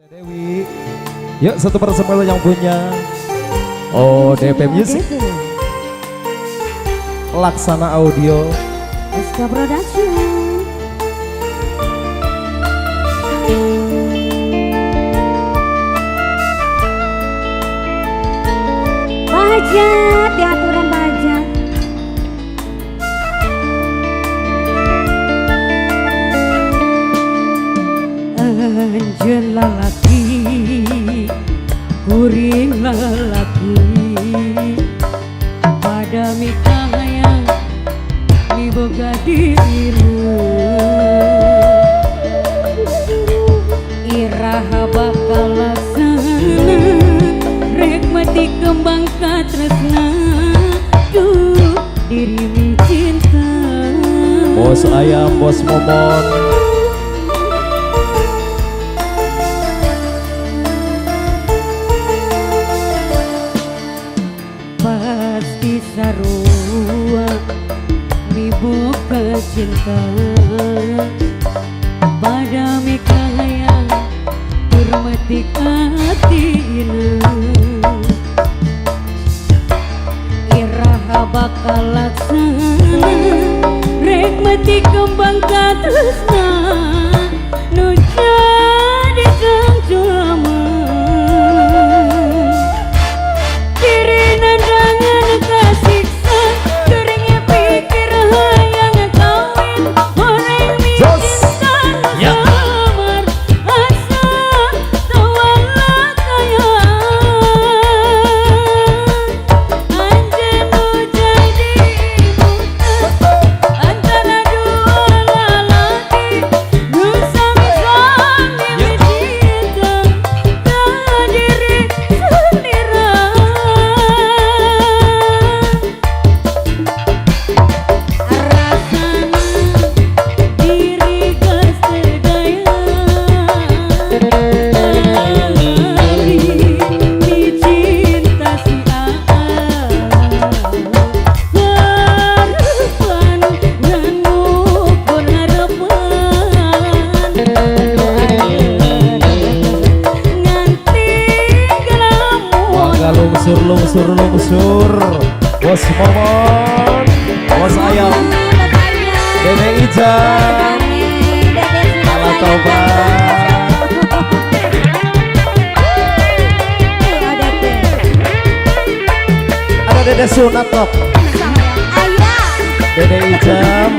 Dewi, yuk satu persatu yang punya ODP Music, Laksana Audio, SK Production. Bahajat, diaturan bahajat. Anjen lalaki, kuring lalaki, pada mikayang miboga dirimu, iraha bakal laksana, rek mati kembang katresna, duh diri cinta. Bos Ayam, Bos Momon, pasti sarua miboga cinta, pada mikayang hormati katina, iraha bakal laksana, rek mati kembang katresna, nu jadi kang jelema. lungsur, Bos Momon, Bos Ayam, Dede Ijam, Ala Toba, ada Dede Sunat Top, Dede Ijam,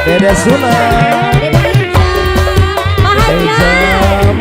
Dede Sunat, Dede Ijam,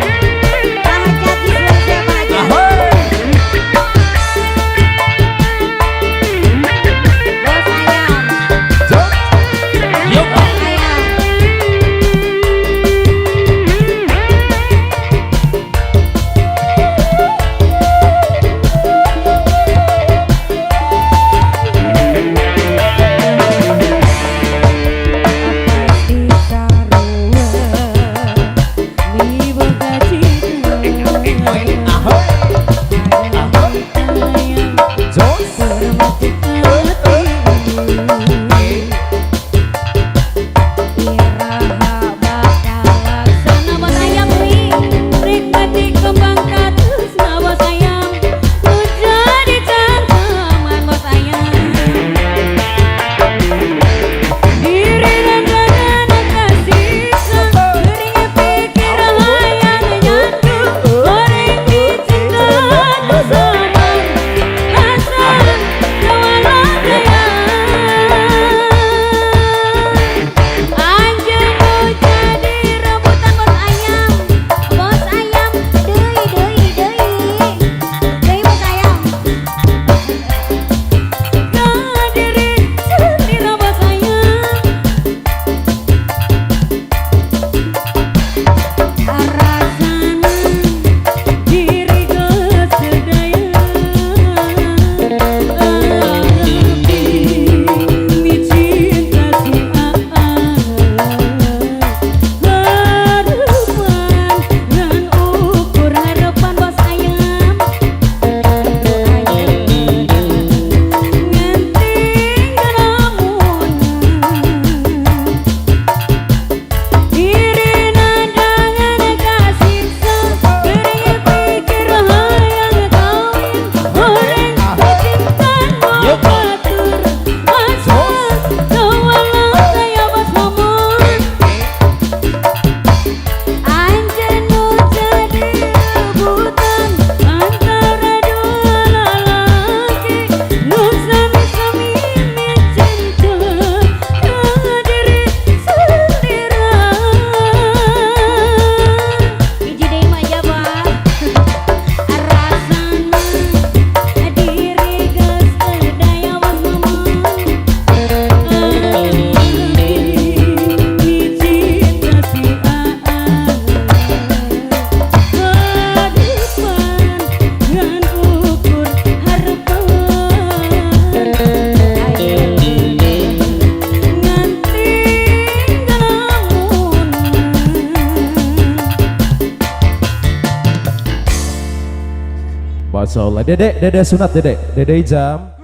Masya Allah. Dede sunat dede. Dede jam.